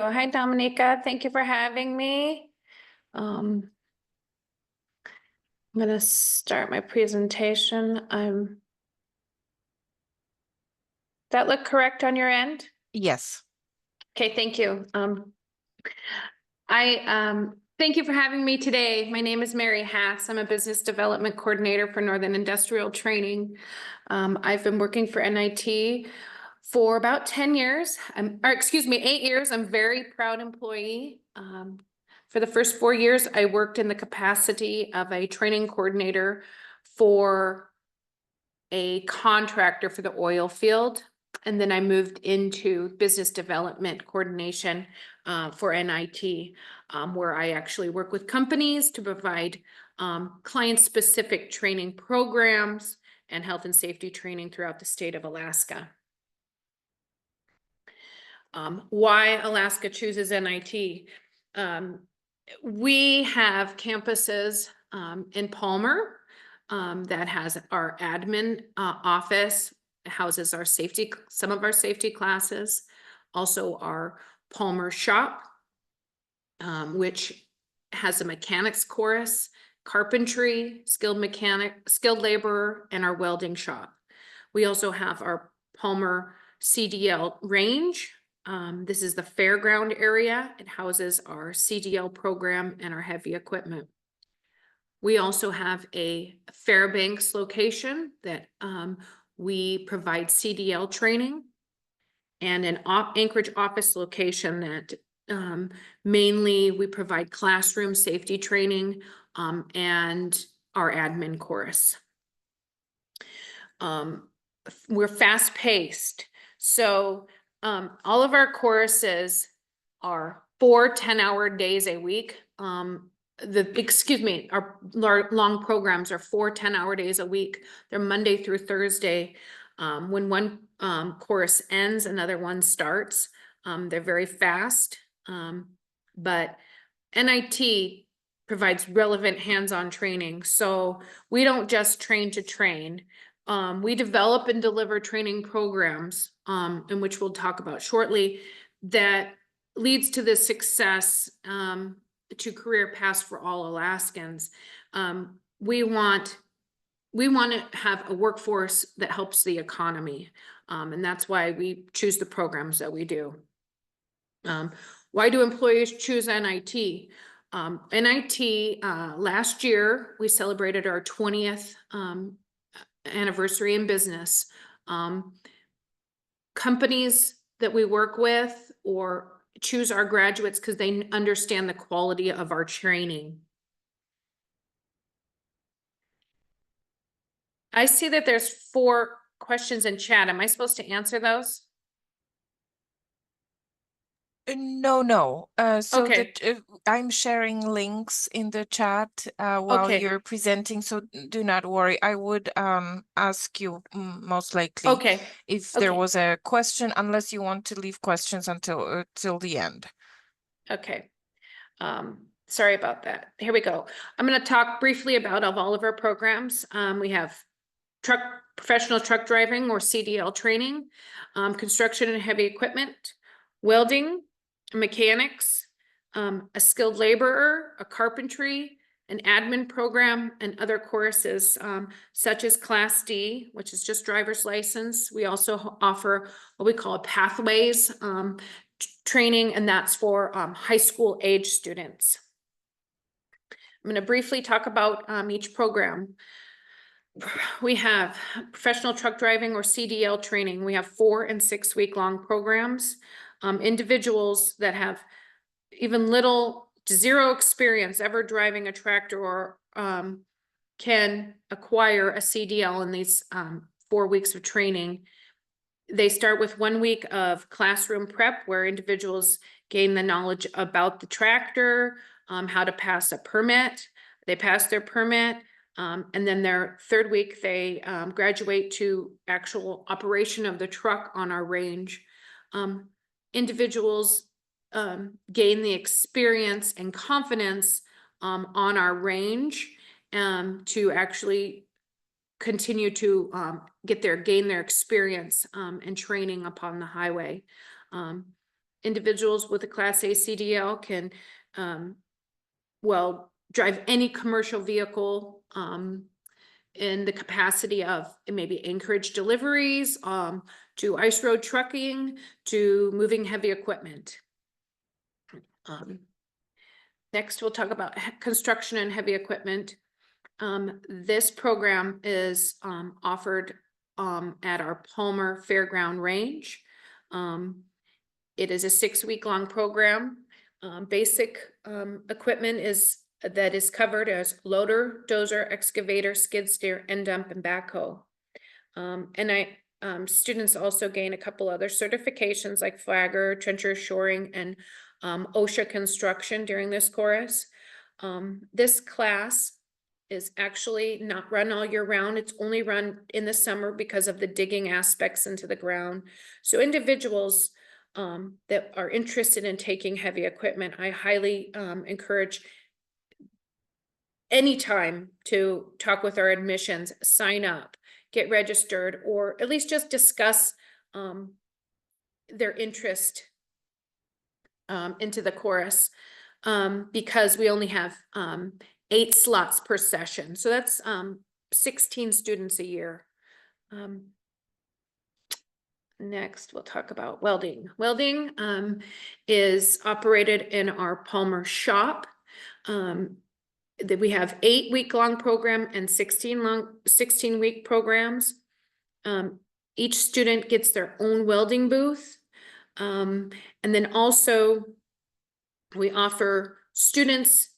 Hi, Dominica. Thank you for having me. I'm going to start my presentation. That look correct on your end? Yes. Okay, thank you. Thank you for having me today. My name is Mary Hass. I'm a business development coordinator for Northern Industrial Training. I've been working for NIT for about 10 years, 8 years. I'm a very proud employee. For the first 4 years, I worked in the capacity of a training coordinator for a contractor for the oil field. And then I moved into business development coordination for NIT, where I actually work with companies to provide client-specific training programs and health and safety training throughout the state of Alaska. Why Alaska chooses NIT? We have campuses in Palmer that has our admin office, houses our some of our safety classes, also our Palmer shop, which has a mechanics course, carpentry, skilled laborer, and our welding shop. We also have our Palmer CDL range. This is the fairground area. It houses our CDL program and our heavy equipment. We also have a Fairbanks location that we provide CDL training, and an Anchorage office location that mainly we provide classroom safety training and our admin course. We're fast paced. So all of our courses are 4 10-hour days a week. Our long programs are 4 10-hour days a week. They're Monday through Thursday. When one course ends, another one starts. They're very fast, but NIT provides relevant hands-on training. So we don't just train to train. We develop and deliver training programs, in which we'll talk about shortly, that leads to the success to career paths for all Alaskans. We want to have a workforce that helps the economy, and that's why we choose the programs that we do. Why do employees choose NIT? NIT, last year, we celebrated our 20th anniversary in business. Companies that we work with or choose our graduates because they understand the quality of our training. I see that there's 4 questions in chat. Am I supposed to answer those? No. So Okay. I'm sharing links in the chat while Okay. you're presenting, so do not worry. I would ask you most likely Okay. if there was a question, unless you want to leave questions until till the end. Okay. Sorry about that. Here we go. I'm going to talk briefly about all of our programs. We have professional truck driving or CDL training, construction and heavy equipment, welding, mechanics, a skilled laborer, a carpentry, an admin program, and other courses such as Class D, which is just driver's license. We also offer what we call pathways training, and that's for high school age students. I'm going to briefly talk about each program. We have professional truck driving or CDL training. We have 4 and 6 week long programs. Individuals that have even little to zero experience ever driving a tractor or can acquire a CDL in these 4 weeks of training. They start with 1 week of classroom prep where individuals gain the knowledge about the tractor, how to pass a permit. They pass their permit, and then their 3rd week, they graduate to actual operation of the truck on our range. Individuals gain the experience and confidence on our range to actually continue to gain their experience and training upon the highway. individuals with a Class A CDL can, well, drive any commercial vehicle, in the capacity of maybe Anchorage deliveries, to ice road trucking, to moving heavy equipment. Next, we'll talk about construction and heavy equipment. This program is offered at our Palmer Fairground Range. It is a 6-week-long program. Basic equipment that is covered as loader, dozer, excavator, skid steer, end dump, and backhoe. Students also gain a couple other certifications like flagger, trencher, shoring, and OSHA construction during this course. This class is actually not run all year round. It's only run in the summer because of the digging aspects into the ground. So individuals that are interested in taking heavy equipment, I highly encourage anytime to talk with our admissions, sign up, get registered, or at least just discuss their interest into the course, because we only have 8 slots per session. So that's 16 students a year. Next, we'll talk about welding. Welding is operated in our Palmer shop. That we have 8-week-long program and 16-week programs. Each student gets their own welding booth. And then also we offer students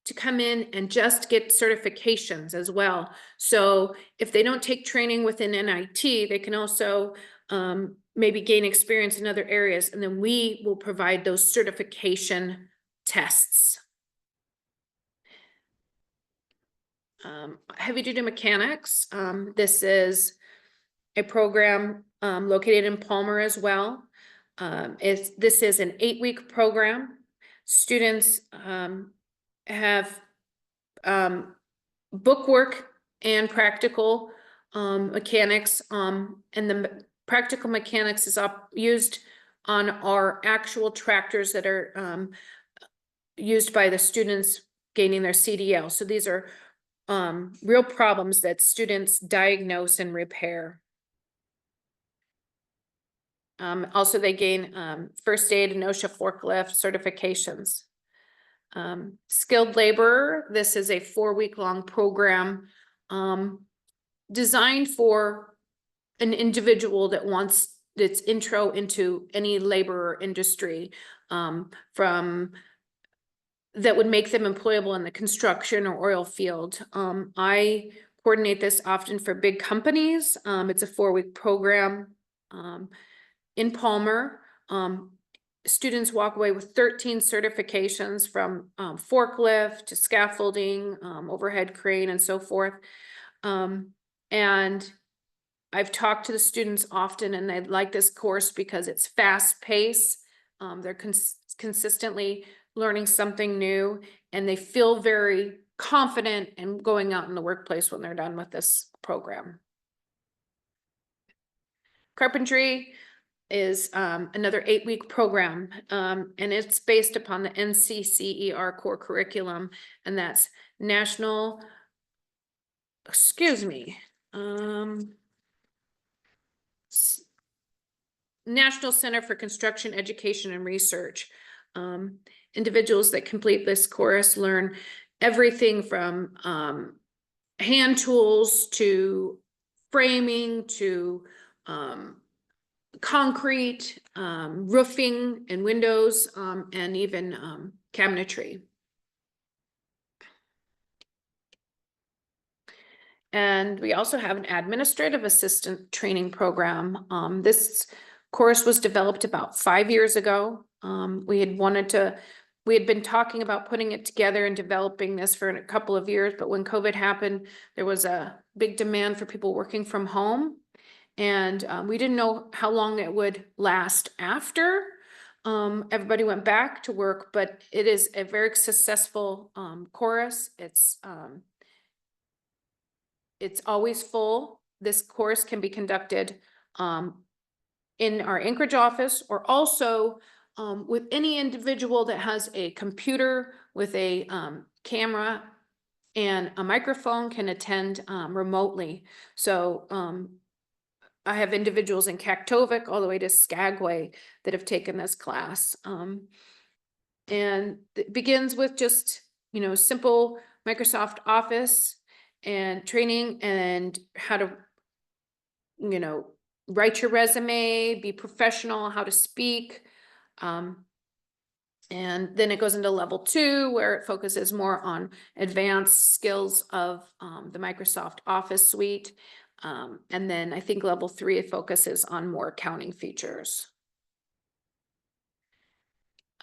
to come in and just get certifications as well. So if they don't take training within NIT, they can also maybe gain experience in other areas, and then we will provide those certification tests. Heavy duty mechanics. This is a program located in Palmer as well. This is an 8-week program. Students have bookwork and practical mechanics, and the practical mechanics is used on our actual tractors that are used by the students gaining their CDL. So these are real problems that students diagnose and repair. Also, they gain first aid and OSHA forklift certifications. Skilled labor, this is a 4-week-long program designed for an individual that wants its intro into any labor industry, from that would make them employable in the construction or oil field. I coordinate this often for big companies. It's a 4-week program in Palmer. Students walk away with 13 certifications from forklift to scaffolding, overhead crane, and so forth. And I've talked to the students often, and they like this course because it's fast paced. They're consistently learning something new, and they feel very confident in going out in the workplace when they're done with this program. Carpentry is another 8-week program, and it's based upon the NCCER core curriculum, and that's National Center for Construction Education and Research. Individuals that complete this course learn everything from hand tools to framing to concrete, roofing and windows, and even cabinetry. And we also have an administrative assistant training program. This course was developed about 5 years ago. We had been talking about putting it together and developing this for a couple of years, but when COVID happened, there was a big demand for people working from home. And we didn't know how long it would last after everybody went back to work, but it is a very successful course. It's always full. This course can be conducted in our Anchorage office, or also with any individual that has a computer with a camera and a microphone can attend remotely. So I have individuals in Kaktovik all the way to Skagway that have taken this class. And it begins with just, simple Microsoft Office and training and how to, write your resume, be professional, how to speak. And then it goes into level 2 where it focuses more on advanced skills of the Microsoft Office suite. And then I think level 3, it focuses on more accounting features.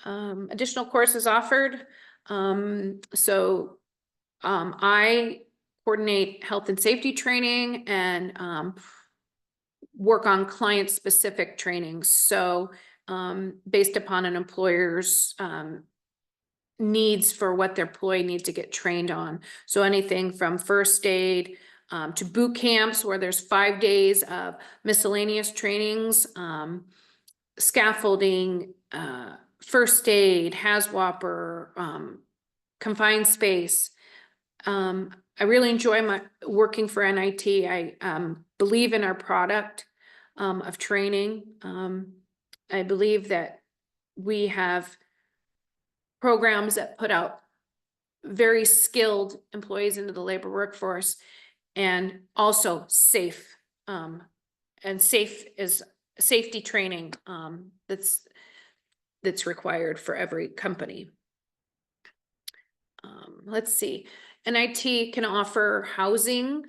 Additional courses offered. I coordinate health and safety training and work on client-specific trainings. So based upon an employer's needs for what their employee needs to get trained on. So anything from first aid to boot camps where there's 5 days of miscellaneous trainings, scaffolding, first aid, HAZWOPER, confined space. I really enjoy working for NIT. I believe in our product of training. I believe that we have programs that put out very skilled employees into the labor workforce and also safe. And safety training that's required for every company. Let's see. NIT can offer housing,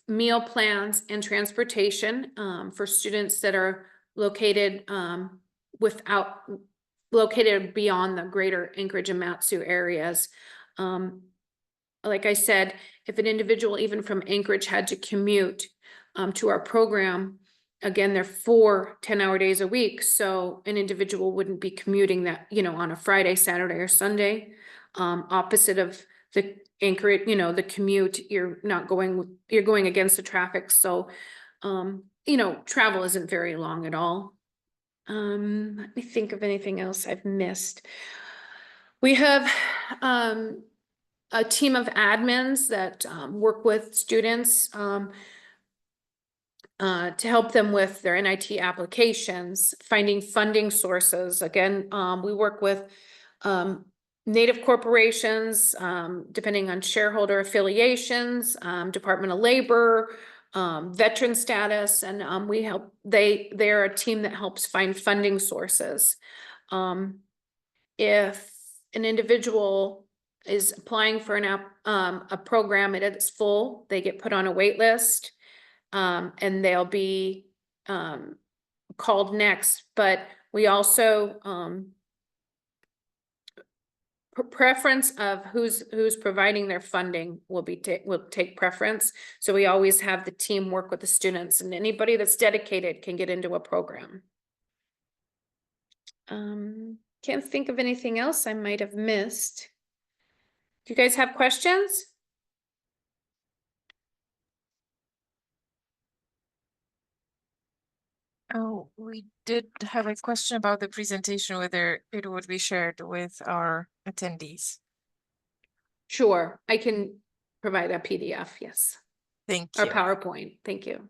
meal plans, and transportation for students that are located located beyond the greater Anchorage and Matsu areas. Like I said, if an individual even from Anchorage had to commute to our program, again, they're 4 10-hour days a week. So an individual wouldn't be commuting that, on a Friday, Saturday, or Sunday. Opposite of the Anchorage, the commute, you're going against the traffic. So, travel isn't very long at all. Let me think of anything else I've missed. We have a team of admins that work with students to help them with their NIT applications, finding funding sources. Again, we work with Native corporations, depending on shareholder affiliations, Department of Labor, veteran status, and they're a team that helps find funding sources. If an individual is applying for a program and it's full, they get put on a wait list, and they'll be called next. But we also preference of who's providing their funding will take preference. So we always have the team work with the students, and anybody that's dedicated can get into a program. Can't think of anything else I might have missed. Do you guys have questions? Oh, we did have a question about the presentation, whether it would be shared with our attendees. Sure, I can provide a PDF, yes. Thank Or you. PowerPoint, thank you.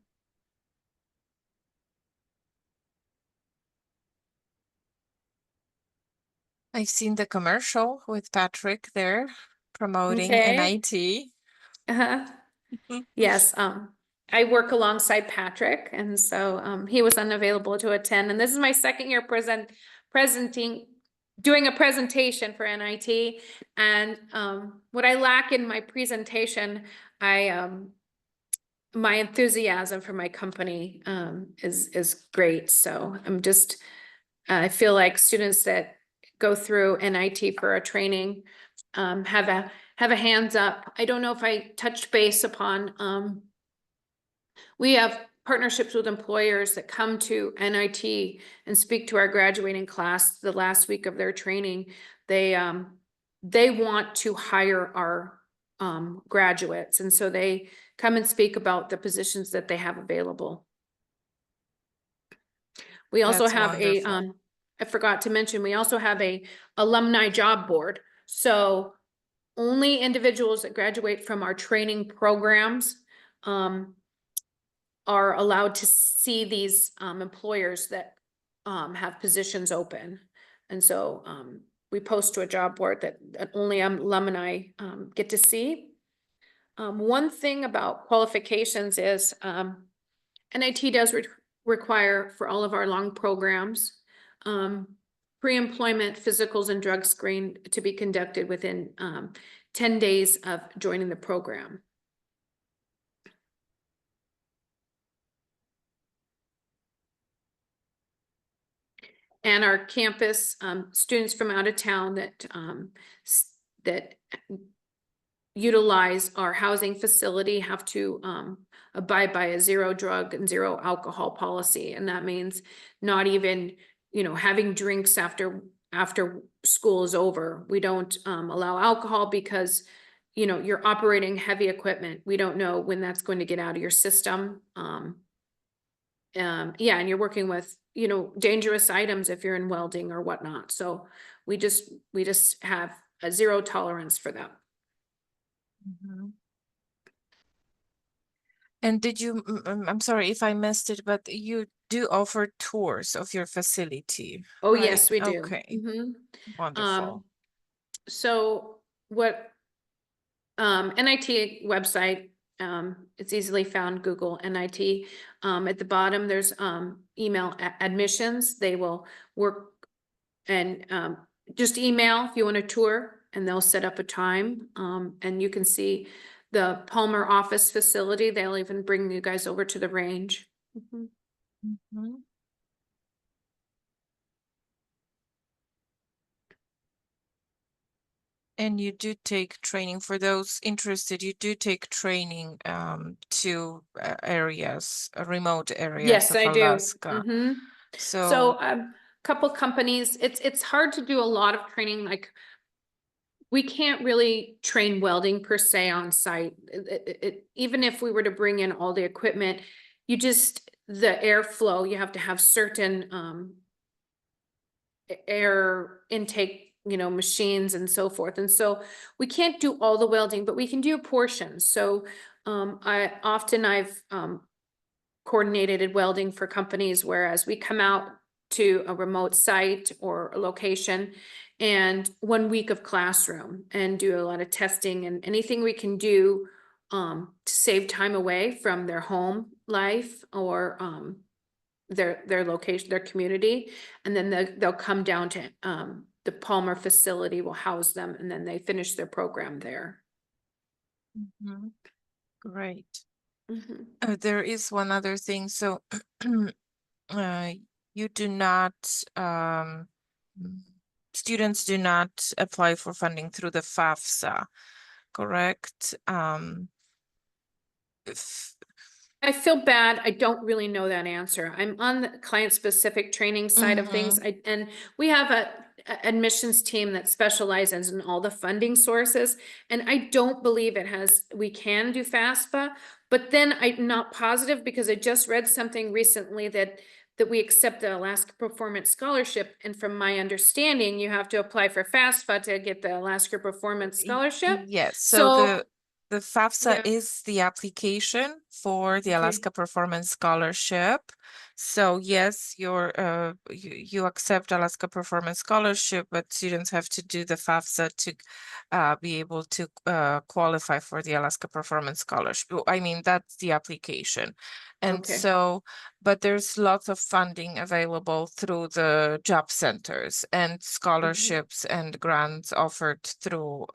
I've seen the commercial with Patrick there promoting Okay. NIT. Yes, I work alongside Patrick, and so he was unavailable to attend. And this is my second year doing a presentation for NIT. And what I lack in my presentation, my enthusiasm for my company is great. So I feel like students that go through NIT for a training have a hands up. I don't know if I touched base upon, we have partnerships with employers that come to NIT and speak to our graduating class the last week of their training. They want to hire our graduates, and so they come and speak about the positions that they have available. We also That's have a, wonderful. I forgot to mention, we also have a alumni job board. So only individuals that graduate from our training programs, are allowed to see these, employers that, have positions open. And so, we post to a job board that only alumni, get to see. One thing about qualifications is, NIT does require for all of our long programs, pre-employment physicals and drug screen to be conducted within 10 days of joining the program. And our campus, students from out of town that utilize our housing facility have to abide by a 0 drug and 0 alcohol policy. And that means not even, having drinks after school is over. We don't allow alcohol because, you're operating heavy equipment. We don't know when that's going to get out of your system. Yeah, and you're working with, dangerous items if you're in welding or whatnot. So we just have a 0 tolerance for that. Mhm. And did you, I'm sorry if I missed it, but you do offer tours of your facility, Oh, right? yes, we do. Okay, Mhm. wonderful. So what, NIT website, it's easily found, Google NIT. At the bottom, there's, email admissions. They will work and, just email if you want a tour and they'll set up a time. And you can see the Palmer office facility. They'll even bring you guys over to the range. Mhm. Mhm. And you do take training for those interested, you do take training to areas, remote areas Yes, of I do. Alaska. Mhm. So, So, couple companies, it's hard to do a lot of training. Like, we can't really train welding per se on site. Even if we were to bring in all the equipment, the airflow, you have to have certain air intake, machines and so forth. And so we can't do all the welding, but we can do portions. So I've coordinated welding for companies, whereas we come out to a remote site or a location and 1 week of classroom and do a lot of testing and anything we can do to save time away from their home life or their location, their community. And then they'll come down to the Palmer facility will house them and then they finish their program there. mhm, great. Mhm. There is one other thing. So you do not, students do not apply for funding through the FAFSA, correct? I feel bad. I don't really know that answer. I'm on the client-specific training side of things. And we have a admissions team that specializes in all the funding sources. And I don't believe we can do FAFSA, but then I'm not positive because I just read something recently that we accept the Alaska Performance Scholarship. And from my understanding, you have to apply for FAFSA to get the Alaska Performance Scholarship. Yes, so So the FAFSA yeah. is the application for the Okay. Alaska Performance Scholarship. So yes, you accept Alaska Performance Scholarship, but students have to do the FAFSA to be able to qualify for the Alaska Performance Scholarship. I mean, that's the application. And Okay. so, but there's lots of funding available through the job centers and scholarships and grants offered through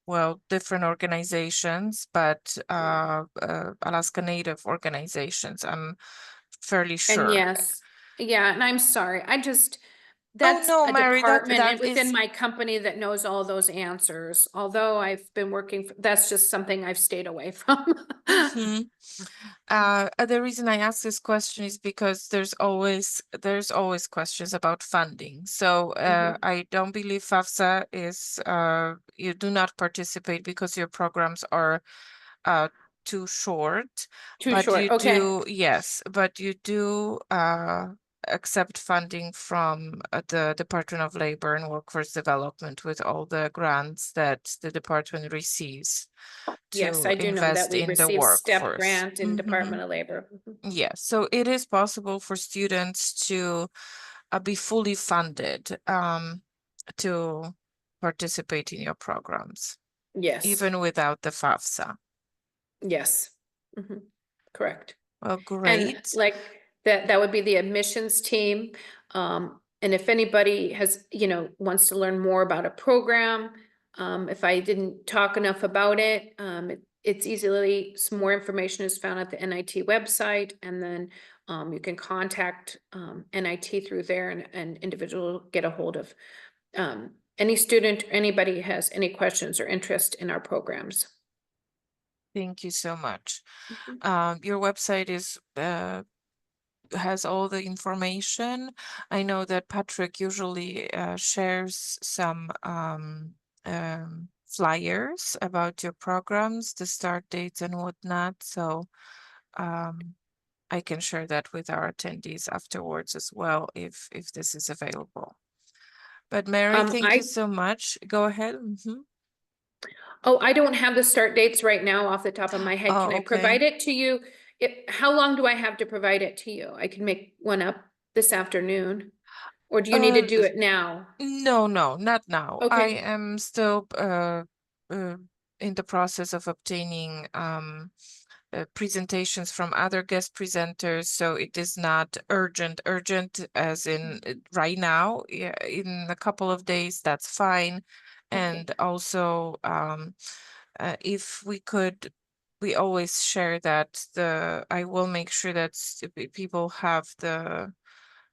well, different organizations, but Alaska Native organizations, I'm fairly And sure. yes, yeah, and I'm sorry, Oh that's no, a Mary, department within is my company that knows all those answers. Although I've been working, that's just something I've stayed away from. mhm. The reason I ask this question is because there's always questions about funding. So Mhm. I don't believe FAFSA is you do not participate because your programs are too short. Too But short, you okay. do, yes, but you do accept funding from the Department of Labor and Workforce Development with all the grants that the department receives Yes, to I do know that invest we in the receive STEP workforce. grant in Department of Labor. Mhm. Yes, so it is possible for students to be fully funded to participate in your programs, Yes, even without the FAFSA. yes. Mhm. Correct. Well, And great. like that would be the admissions team. And if anybody has, wants to learn more about a program, if I didn't talk enough about it, it's easily, some more information is found at the NIT website, and then you can contact NIT through there, and individual get a hold of any student, anybody has any questions or interest in our programs. Thank you so much. Mhm. Your website is has all the information. I know that Patrick usually shares some flyers about your programs, the start dates and whatnot. So I can share that with our attendees afterwards as well, if this is available. But Mary, thank you so much. Go ahead. Oh, I don't have the start dates right now off the top of my head. Oh, Can I okay. provide it to you? How long do I have to provide it to you? I can make one up this afternoon. Or do you need to do it now? No, not now. I Okay, am still in the process of obtaining presentations from other guest presenters, so it is not urgent as in right now. Yeah, in a couple of days, that's fine. okay. And also, if we could, we always share that I will make sure that people have the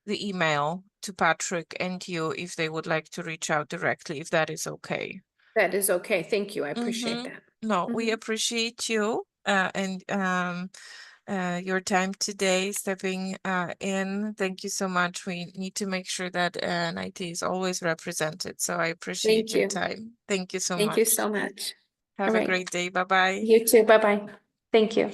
email to Patrick and you if they would like to reach out directly, if that is okay. That is okay. Thank you. I appreciate that. No, we Mhm. appreciate you and your time today stepping in. Thank you so much. We need to make sure that NIT is always represented. So I appreciate Thank your you. time. Thank you so Thank you much. so much. Have All a right. great day. Bye-bye. You too. Bye-bye. Thank you.